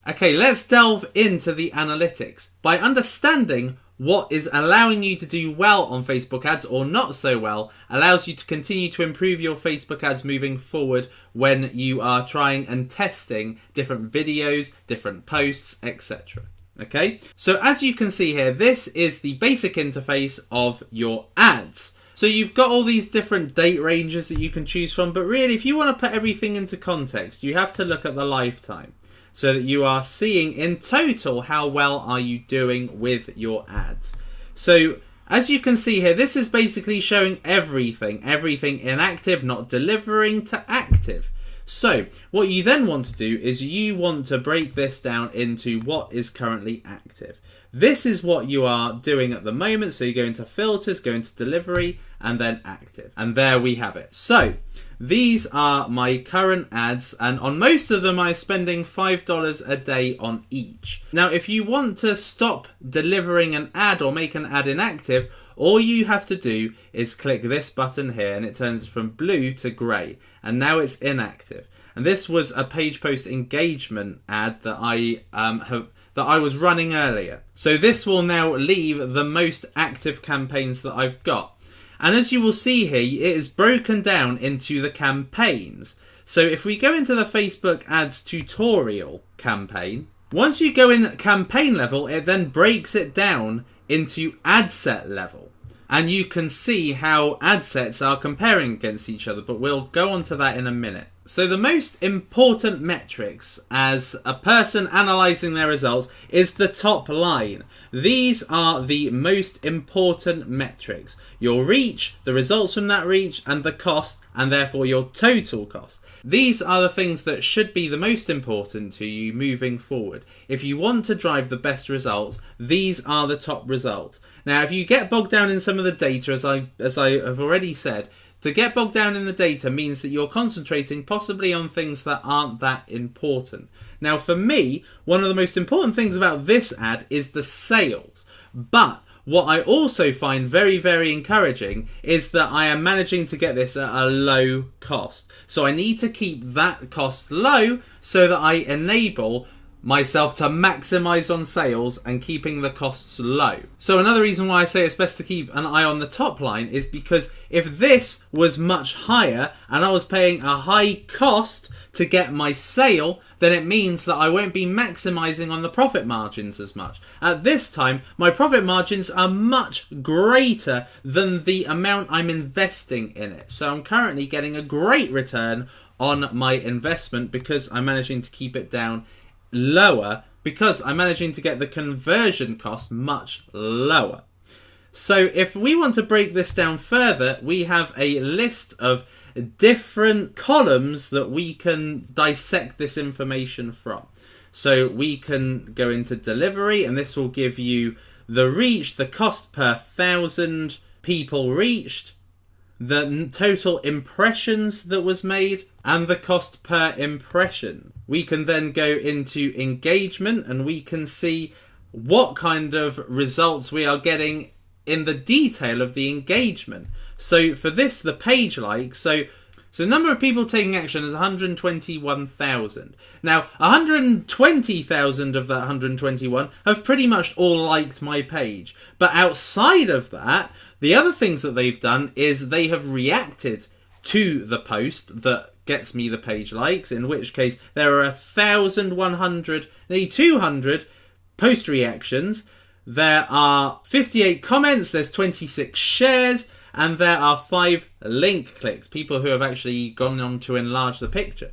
Okay, let's delve into the analytics. By understanding what is allowing you to do well on Facebook ads or not so well allows you to continue to improve your Facebook ads moving forward when you are trying and testing different videos, different posts, etc. Okay, so as you can see here, this is the basic interface of your ads. So you've got all these different date ranges that you can choose from, but really if you want to put everything into context, you have to look at the lifetime, so that you are seeing in total how well are you doing with your ads. So as you can see here, this is basically showing everything inactive, not delivering, to active. So what you then want to do is you want to break this down into what is currently active. This is what you are doing at the moment. So you go into filters, go into delivery, and then active. And there we have it. So these are my current ads, and on most of them I'm spending $5 a day on each. Now if you want to stop delivering an ad or make an ad inactive, all you have to do is click this button here and it turns from blue to grey, and now it's inactive. And this was a page post engagement ad that I was running earlier. So this will now leave the most active campaigns that I've got. And as you will see here, it is broken down into the campaigns. So if we go into the Facebook ads tutorial campaign, once you go in campaign level, it then breaks it down into ad set level. And you can see how ad sets are comparing against each other, but we'll go on to that in a minute. So the most important metrics as a person analysing their results is the top line. These are the most important metrics. Your reach, the results from that reach, and the cost, and therefore your total cost. These are the things that should be the most important to you moving forward. If you want to drive the best results, these are the top results. Now, if you get bogged down in some of the data, as I have already said, to get bogged down in the data means that you're concentrating possibly on things that aren't that important. Now, for me, one of the most important things about this ad is the sales. But what I also find very, very encouraging is that I am managing to get this at a low cost. So I need to keep that cost low so that I enable myself to maximize on sales and keeping the costs low. So another reason why I say it's best to keep an eye on the top line is because if this was much higher and I was paying a high cost to get my sale, then it means that I won't be maximizing on the profit margins as much. At this time, my profit margins are much greater than the amount I'm investing in it. So I'm currently getting a great return on my investment because I'm managing to keep it down lower, because I'm managing to get the conversion cost much lower. So if we want to break this down further, we have a list of different columns that we can dissect this information from. So we can go into delivery, and this will give you the reach, the cost per 1,000 people reached, the total impressions that was made, and the cost per impression. We can then go into engagement and we can see what kind of results we are getting in the detail of the engagement. So for this, the page likes, so the number of people taking action is 121,000. Now, 120,000 of that 121 have pretty much all liked my page. But outside of that, the other things that they've done is they have reacted to the post that gets me the page likes, in which case there are 1,100, nearly 200 post reactions. There are 58 comments, there's 26 shares, and there are 5 link clicks, people who have actually gone on to enlarge the picture.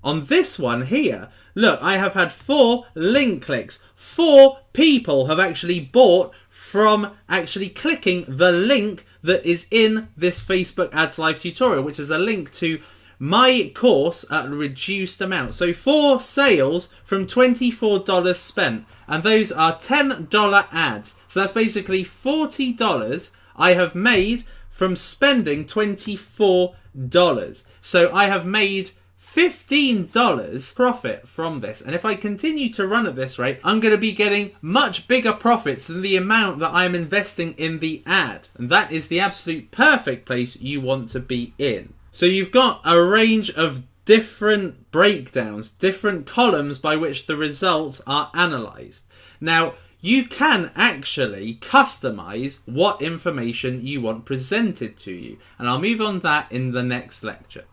On this one here, look, I have had 4 link clicks. 4 people have actually bought from actually clicking the link that is in this Facebook Ads Live tutorial, which is a link to my course at a reduced amount. So 4 sales from $24 spent, and those are $10 ads. So that's basically $40 I have made from spending $24. So I have made $15 profit from this. And if I continue to run at this rate, I'm going to be getting much bigger profits than the amount that I'm investing in the ad. And that is the absolute perfect place you want to be in. So you've got a range of different breakdowns, different columns by which the results are analysed. Now, you can actually customize what information you want presented to you. And I'll move on to that in the next lecture.